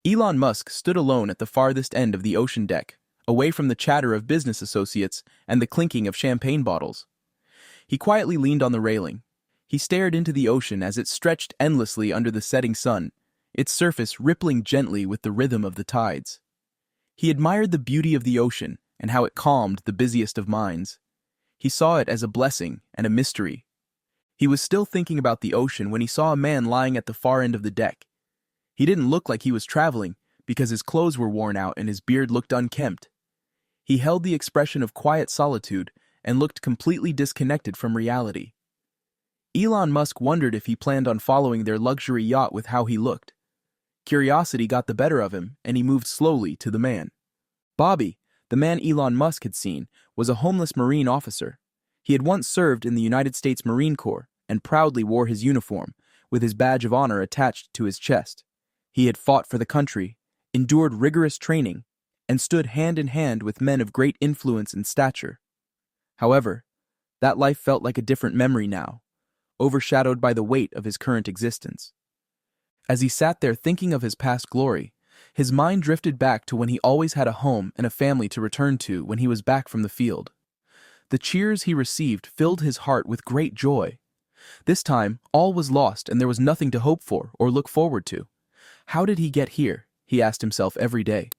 Elon Musk stood alone at the farthest end of the ocean deck, away from the chatter of business associates and the clinking of champagne bottles. He quietly leaned on the railing. He stared into the ocean as it stretched endlessly under the setting sun, its surface rippling gently with the rhythm of the tides. He admired the beauty of the ocean and how it calmed the busiest of minds. He saw it as a blessing and a mystery. He was still thinking about the ocean when he saw a man lying at the far end of the deck. He didn't look like he was traveling because his clothes were worn out and his beard looked unkempt. He held the expression of quiet solitude and looked completely disconnected from reality. Elon Musk wondered if he planned on following their luxury yacht with how he looked. Curiosity got the better of him, and he moved slowly to the man. Bobby, the man Elon Musk had seen, was a homeless Marine officer. He had once served in the United States Marine Corps and proudly wore his uniform, with his badge of honor attached to his chest. He had fought for the country, endured rigorous training, and stood hand in hand with men of great influence and stature. However, that life felt like a different memory now, overshadowed by the weight of his current existence. As he sat there thinking of his past glory, his mind drifted back to when he always had a home and a family to return to when he was back from the field. The cheers he received filled his heart with great joy. This time, all was lost and there was nothing to hope for or look forward to. How did he get here? He asked himself every day.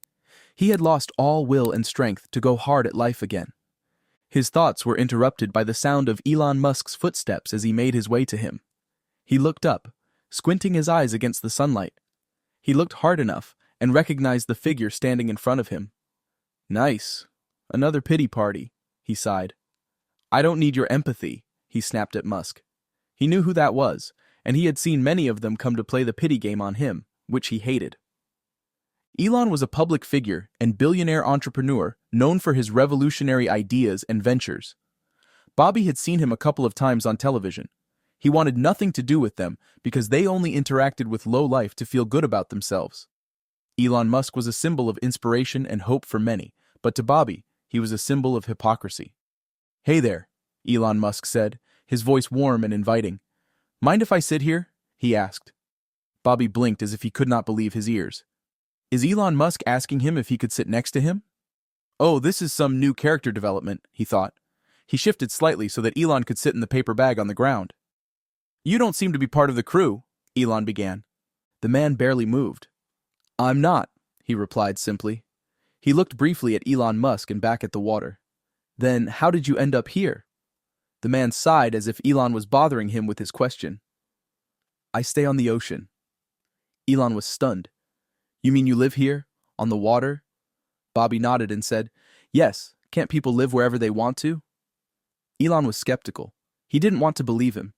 He had lost all will and strength to go hard at life again. His thoughts were interrupted by the sound of Elon Musk's footsteps as he made his way to him. He looked up, squinting his eyes against the sunlight. He looked hard enough and recognized the figure standing in front of him. "Nice. Another pity party," he sighed. "I don't need your empathy," he snapped at Musk. He knew who that was, and he had seen many of them come to play the pity game on him, which he hated. Elon was a public figure and billionaire entrepreneur known for his revolutionary ideas and ventures. Bobby had seen him a couple of times on television. He wanted nothing to do with them because they only interacted with low life to feel good about themselves. Elon Musk was a symbol of inspiration and hope for many, but to Bobby, he was a symbol of hypocrisy. "Hey there," Elon Musk said, his voice warm and inviting. "Mind if I sit here?" he asked. Bobby blinked as if he could not believe his ears. Is Elon Musk asking him if he could sit next to him? Oh, this is some new character development, he thought. He shifted slightly so that Elon could sit in the paper bag on the ground. "You don't seem to be part of the crew," Elon began. The man barely moved. "I'm not," he replied simply. He looked briefly at Elon Musk and back at the water. "Then how did you end up here?" The man sighed as if Elon was bothering him with his question. "I stay on the ocean." Elon was stunned. "You mean you live here, on the water?" Bobby nodded and said, "Yes, can't people live wherever they want to?" Elon was skeptical. He didn't want to believe him.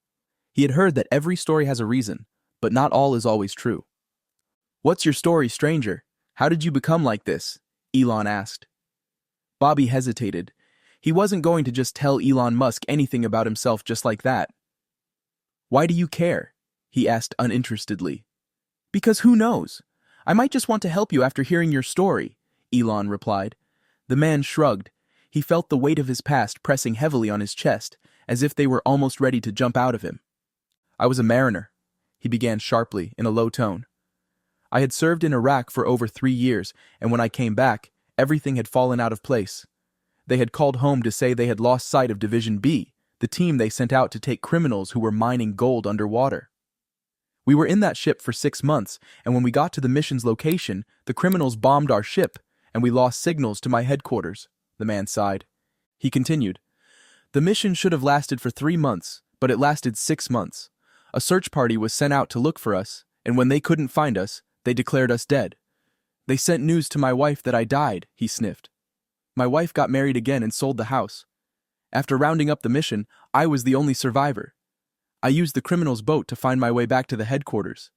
He had heard that every story has a reason, but not all is always true. "What's your story, stranger? How did you become like this?" Elon asked. Bobby hesitated. He wasn't going to just tell Elon Musk anything about himself just like that. "Why do you care?" he asked uninterestedly. "Because who knows? I might just want to help you after hearing your story," Elon replied. The man shrugged. He felt the weight of his past pressing heavily on his chest, as if they were almost ready to jump out of him. "I was a mariner," he began sharply in a low tone. "I had served in Iraq for over 3 years, and when I came back, everything had fallen out of place. They had called home to say they had lost sight of Division B, the team they sent out to take criminals who were mining gold underwater. We were in that ship for 6 months, and when we got to the mission's location, the criminals bombed our ship, and we lost signals to my headquarters," the man sighed. He continued, "The mission should have lasted for 3 months, but it lasted 6 months. A search party was sent out to look for us, and when they couldn't find us, they declared us dead. They sent news to my wife that I died," he sniffed. "My wife got married again and sold the house. After rounding up the mission, I was the only survivor. I used the criminal's boat to find my way back to the headquarters.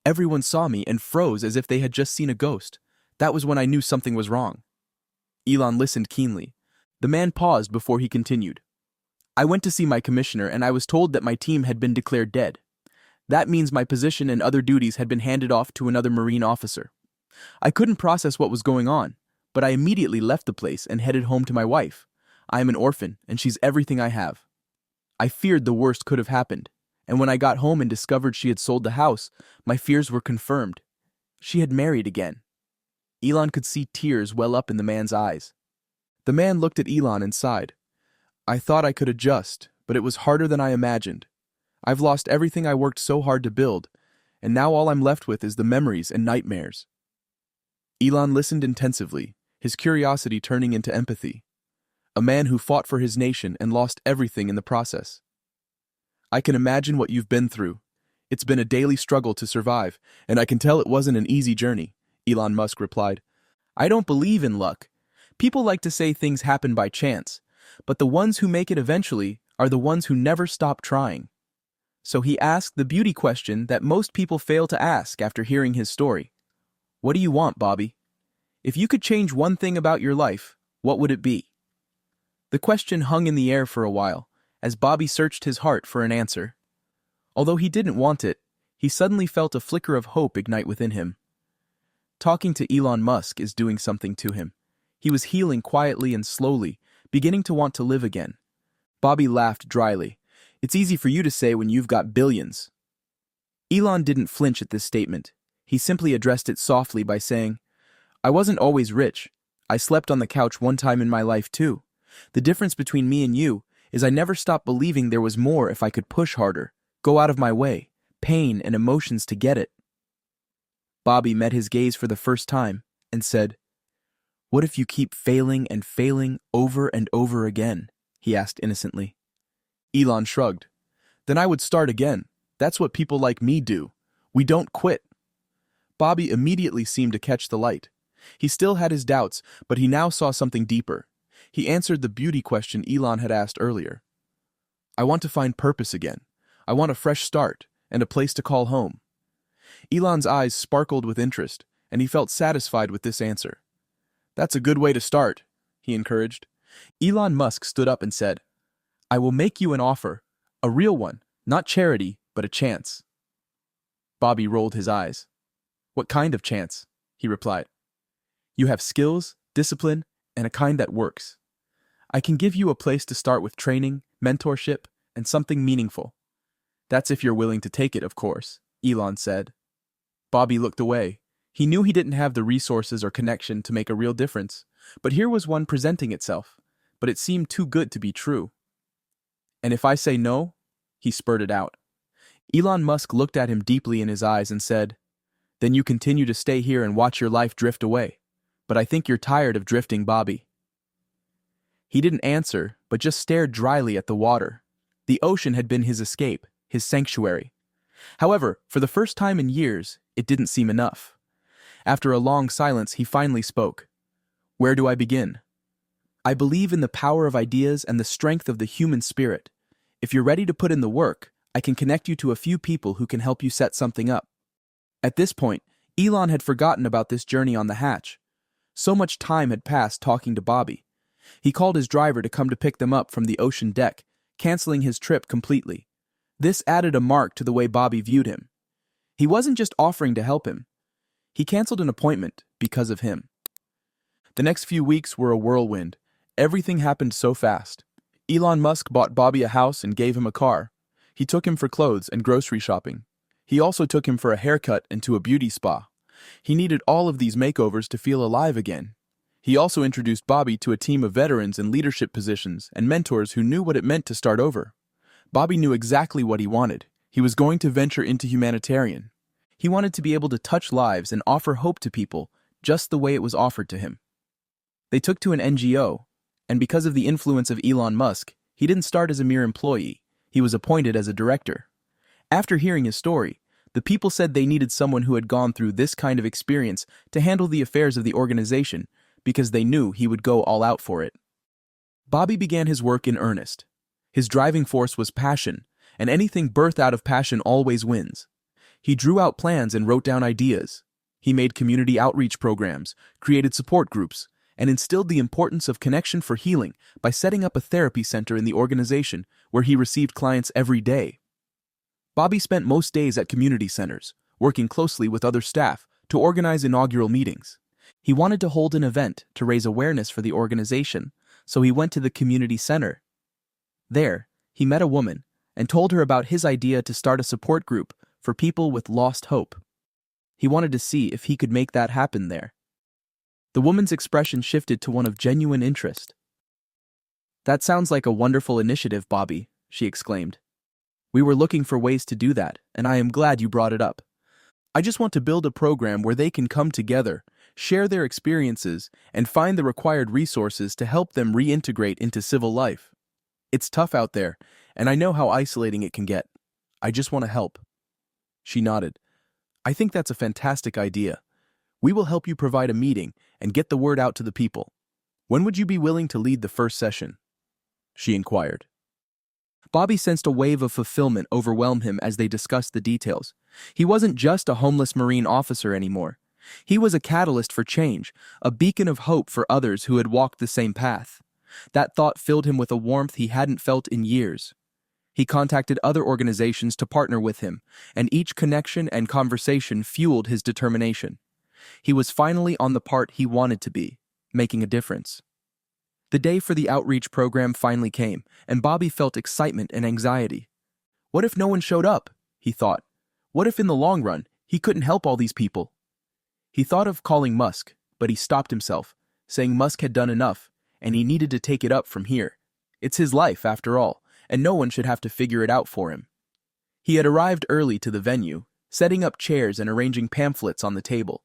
Everyone saw me and froze as if they had just seen a ghost. That was when I knew something was wrong." Elon listened keenly. The man paused before he continued. "I went to see my commissioner and I was told that my team had been declared dead. That means my position and other duties had been handed off to another Marine officer. I couldn't process what was going on, but I immediately left the place and headed home to my wife. I am an orphan and she's everything I have. I feared the worst could have happened, and when I got home and discovered she had sold the house, my fears were confirmed. She had married again. Elon could see tears well up in the man's eyes. The man looked at Elon and sighed. I thought I could adjust, but it was harder than I imagined. I've lost everything I worked so hard to build, and now all I'm left with is the memories and nightmares. Elon listened intensively, his curiosity turning into empathy. A man who fought for his nation and lost everything in the process. I can imagine what you've been through. It's been a daily struggle to survive, and I can tell it wasn't an easy journey, Elon Musk replied. I don't believe in luck. People like to say things happen by chance, but the ones who make it eventually are the ones who never stop trying. So he asked the beauty question that most people fail to ask after hearing his story. What do you want, Bobby? If you could change one thing about your life, what would it be? The question hung in the air for a while, as Bobby searched his heart for an answer. Although he didn't want it, he suddenly felt a flicker of hope ignite within him. Talking to Elon Musk is doing something to him. He was healing quietly and slowly, beginning to want to live again. Bobby laughed dryly. It's easy for you to say when you've got billions. Elon didn't flinch at this statement. He simply addressed it softly by saying, I wasn't always rich. I slept on the couch one time in my life too. The difference between me and you is I never stopped believing there was more if I could push harder, go out of my way, pain and emotions to get it. Bobby met his gaze for the first time and said, What if you keep failing and failing over and over again? He asked innocently. Elon shrugged. Then I would start again. That's what people like me do. We don't quit. Bobby immediately seemed to catch the light. He still had his doubts, but he now saw something deeper. He answered the beauty question Elon had asked earlier. I want to find purpose again. I want a fresh start and a place to call home. Elon's eyes sparkled with interest, and he felt satisfied with this answer. That's a good way to start, he encouraged. Elon Musk stood up and said, I will make you an offer, a real one, not charity, but a chance. Bobby rolled his eyes. What kind of chance? He replied. You have skills, discipline, and a kind that works. I can give you a place to start with training, mentorship, and something meaningful. That's if you're willing to take it, of course, Elon said. Bobby looked away. He knew he didn't have the resources or connection to make a real difference, but here was one presenting itself, but it seemed too good to be true. And if I say no? He spurted out. Elon Musk looked at him deeply in his eyes and said, Then you continue to stay here and watch your life drift away. But I think you're tired of drifting, Bobby. He didn't answer, but just stared dryly at the water. The ocean had been his escape, his sanctuary. However, for the first time in years, it didn't seem enough. After a long silence, he finally spoke. Where do I begin? I believe in the power of ideas and the strength of the human spirit. If you're ready to put in the work, I can connect you to a few people who can help you set something up. At this point, Elon had forgotten about this journey on the hatch. So much time had passed talking to Bobby. He called his driver to come to pick them up from the ocean deck, canceling his trip completely. This added a mark to the way Bobby viewed him. He wasn't just offering to help him. He canceled an appointment because of him. The next few weeks were a whirlwind. Everything happened so fast. Elon Musk bought Bobby a house and gave him a car. He took him for clothes and grocery shopping. He also took him for a haircut and to a beauty spa. He needed all of these makeovers to feel alive again. He also introduced Bobby to a team of veterans in leadership positions and mentors who knew what it meant to start over. Bobby knew exactly what he wanted. He was going to venture into humanitarian. He wanted to be able to touch lives and offer hope to people just the way it was offered to him. They took to an NGO, and because of the influence of Elon Musk, he didn't start as a mere employee. He was appointed as a director. After hearing his story, the people said they needed someone who had gone through this kind of experience to handle the affairs of the organization because they knew he would go all out for it. Bobby began his work in earnest. His driving force was passion, and anything birthed out of passion always wins. He drew out plans and wrote down ideas. He made community outreach programs, created support groups, and instilled the importance of connection for healing by setting up a therapy center in the organization where he received clients every day. Bobby spent most days at community centers, working closely with other staff to organize inaugural meetings. He wanted to hold an event to raise awareness for the organization, so he went to the community center. There, he met a woman and told her about his idea to start a support group for people with lost hope. He wanted to see if he could make that happen there. The woman's expression shifted to one of genuine interest. "That sounds like a wonderful initiative, Bobby," she exclaimed. "We were looking for ways to do that, and I am glad you brought it up. I just want to build a program where they can come together, share their experiences, and find the required resources to help them reintegrate into civil life. It's tough out there, and I know how isolating it can get. I just want to help." She nodded. "I think that's a fantastic idea. We will help you provide a meeting and get the word out to the people. When would you be willing to lead the first session?" she inquired. Bobby sensed a wave of fulfillment overwhelm him as they discussed the details. He wasn't just a homeless Marine officer anymore. He was a catalyst for change, a beacon of hope for others who had walked the same path. That thought filled him with a warmth he hadn't felt in years. He contacted other organizations to partner with him, and each connection and conversation fueled his determination. He was finally on the part he wanted to be, making a difference. The day for the outreach program finally came, and Bobby felt excitement and anxiety. What if no one showed up? He thought. What if in the long run, he couldn't help all these people? He thought of calling Musk, but he stopped himself, saying Musk had done enough, and he needed to take it up from here. It's his life, after all, and no one should have to figure it out for him. He had arrived early to the venue, setting up chairs and arranging pamphlets on the table.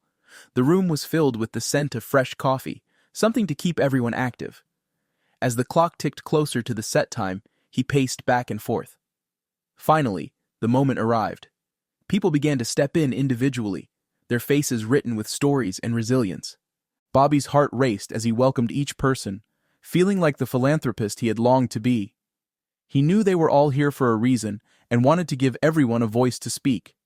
The room was filled with the scent of fresh coffee, something to keep everyone active. As the clock ticked closer to the set time, he paced back and forth. Finally, the moment arrived. People began to step in individually, their faces written with stories and resilience. Bobby's heart raced as he welcomed each person, feeling like the philanthropist he had longed to be. He knew they were all here for a reason and wanted to give everyone a voice to speak.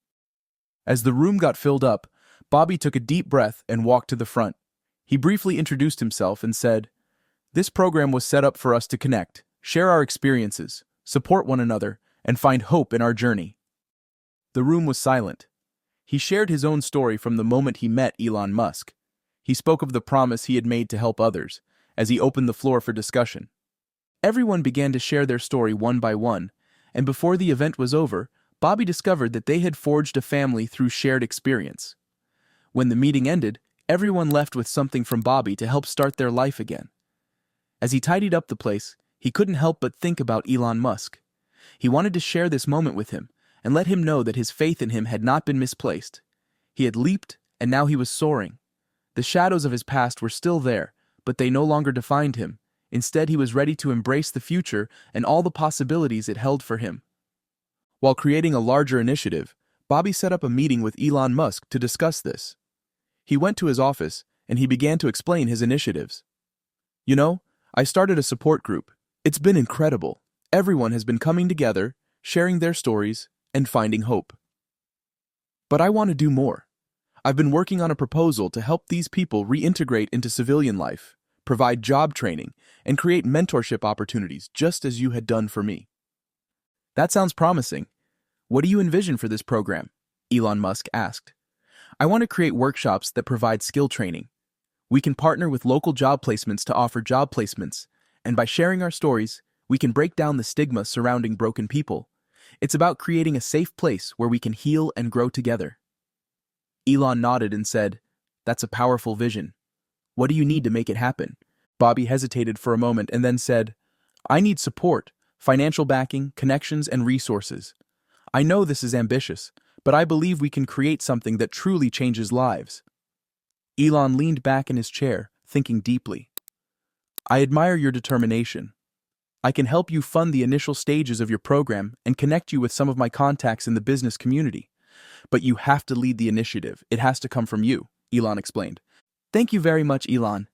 As the room got filled up, Bobby took a deep breath and walked to the front. He briefly introduced himself and said, "This program was set up for us to connect, share our experiences, support one another, and find hope in our journey." The room was silent. He shared his own story from the moment he met Elon Musk. He spoke of the promise he had made to help others, as he opened the floor for discussion. Everyone began to share their story one by one, and before the event was over, Bobby discovered that they had forged a family through shared experience. When the meeting ended, everyone left with something from Bobby to help start their life again. As he tidied up the place, he couldn't help but think about Elon Musk. He wanted to share this moment with him and let him know that his faith in him had not been misplaced. He had leaped, and now he was soaring. The shadows of his past were still there, but they no longer defined him. Instead, he was ready to embrace the future and all the possibilities it held for him. While creating a larger initiative, Bobby set up a meeting with Elon Musk to discuss this. He went to his office, and he began to explain his initiatives. "You know, I started a support group. It's been incredible. Everyone has been coming together, sharing their stories, and finding hope. But I want to do more. I've been working on a proposal to help these people reintegrate into civilian life, provide job training, and create mentorship opportunities just as you had done for me." "That sounds promising. What do you envision for this program?" Elon Musk asked. "I want to create workshops that provide skill training. We can partner with local job placements to offer job placements, and by sharing our stories, we can break down the stigma surrounding broken people. It's about creating a safe place where we can heal and grow together." Elon nodded and said, "That's a powerful vision. What do you need to make it happen?" Bobby hesitated for a moment and then said, "I need support, financial backing, connections, and resources. I know this is ambitious, but I believe we can create something that truly changes lives." Elon leaned back in his chair, thinking deeply. "I admire your determination. I can help you fund the initial stages of your program and connect you with some of my contacts in the business community. But you have to lead the initiative. It has to come from you," Elon explained. "Thank you very much, Elon.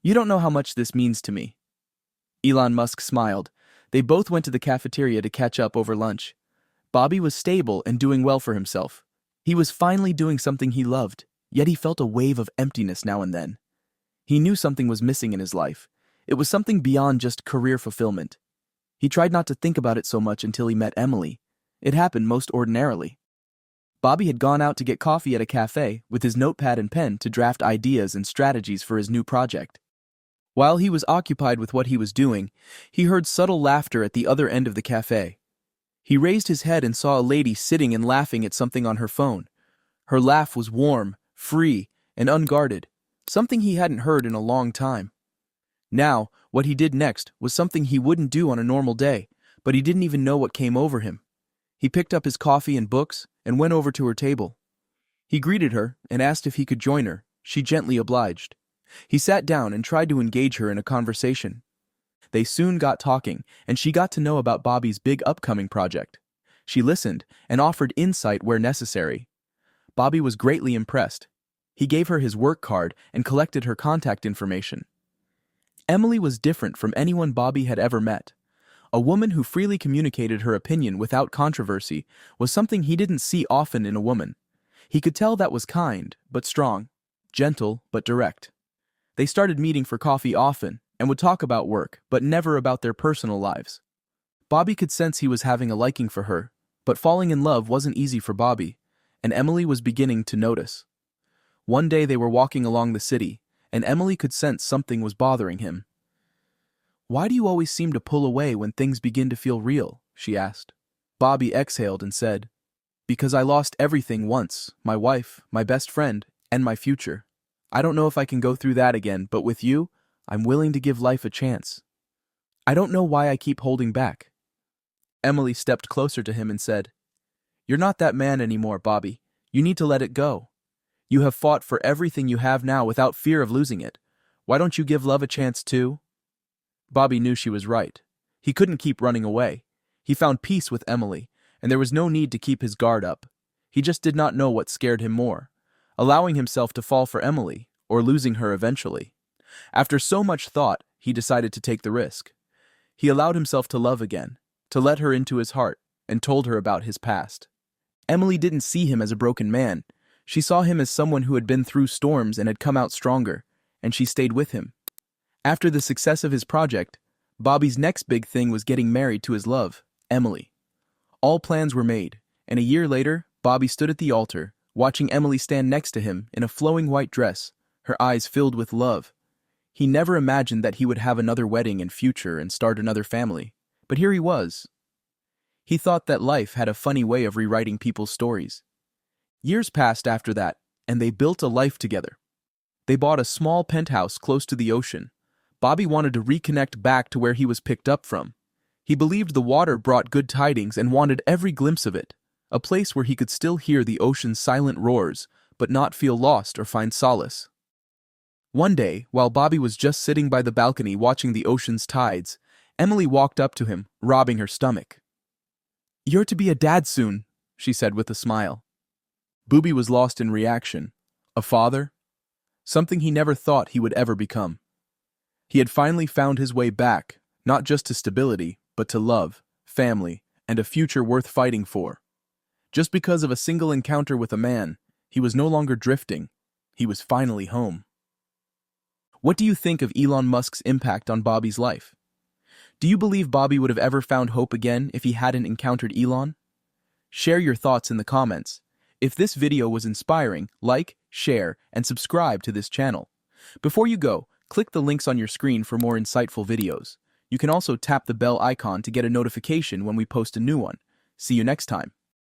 You don't know how much this means to me." Elon Musk smiled. They both went to the cafeteria to catch up over lunch. Bobby was stable and doing well for himself. He was finally doing something he loved, yet he felt a wave of emptiness now and then. He knew something was missing in his life. It was something beyond just career fulfillment. He tried not to think about it so much until he met Emily. It happened most ordinarily. Bobby had gone out to get coffee at a cafe with his notepad and pen to draft ideas and strategies for his new project. While he was occupied with what he was doing, he heard subtle laughter at the other end of the cafe. He raised his head and saw a lady sitting and laughing at something on her phone. Her laugh was warm, free, and unguarded, something he hadn't heard in a long time. Now, what he did next was something he wouldn't do on a normal day, but he didn't even know what came over him. He picked up his coffee and books and went over to her table. He greeted her and asked if he could join her. She gently obliged. He sat down and tried to engage her in a conversation. They soon got talking, and she got to know about Bobby's big upcoming project. She listened and offered insight where necessary. Bobby was greatly impressed. He gave her his work card and collected her contact information. Emily was different from anyone Bobby had ever met. A woman who freely communicated her opinion without controversy was something he didn't see often in a woman. He could tell that was kind, but strong, gentle, but direct. They started meeting for coffee often and would talk about work, but never about their personal lives. Bobby could sense he was having a liking for her, but falling in love wasn't easy for Bobby, and Emily was beginning to notice. One day they were walking along the city, and Emily could sense something was bothering him. "Why do you always seem to pull away when things begin to feel real?" she asked. Bobby exhaled and said, "Because I lost everything once, my wife, my best friend, and my future. I don't know if I can go through that again, but with you, I'm willing to give life a chance. I don't know why I keep holding back." Emily stepped closer to him and said, "You're not that man anymore, Bobby. You need to let it go. You have fought for everything you have now without fear of losing it. Why don't you give love a chance too?" Bobby knew she was right. He couldn't keep running away. He found peace with Emily, and there was no need to keep his guard up. He just did not know what scared him more, allowing himself to fall for Emily or losing her eventually. After so much thought, he decided to take the risk. He allowed himself to love again, to let her into his heart, and told her about his past. Emily didn't see him as a broken man. She saw him as someone who had been through storms and had come out stronger, and she stayed with him. After the success of his project, Bobby's next big thing was getting married to his love, Emily. All plans were made, and a year later, Bobby stood at the altar, watching Emily stand next to him in a flowing white dress, her eyes filled with love. He never imagined that he would have another wedding and future and start another family, but here he was. He thought that life had a funny way of rewriting people's stories. Years passed after that, and they built a life together. They bought a small penthouse close to the ocean. Bobby wanted to reconnect back to where he was picked up from. He believed the water brought good tidings and wanted every glimpse of it, a place where he could still hear the ocean's silent roars, but not feel lost or find solace. One day, while Bobby was just sitting by the balcony watching the ocean's tides, Emily walked up to him, rubbing her stomach. "You're to be a dad soon," she said with a smile. Bobby was lost in reaction. A father? Something he never thought he would ever become. He had finally found his way back, not just to stability, but to love, family, and a future worth fighting for. Just because of a single encounter with a man, he was no longer drifting. He was finally home. What do you think of Elon Musk's impact on Bobby's life? Do you believe Bobby would have ever found hope again if he hadn't encountered Elon? Share your thoughts in the comments. If this video was inspiring, like, share, and subscribe to this channel. Before you go, click the links on your screen for more insightful videos. You can also tap the bell icon to get a notification when we post a new one. See you next time.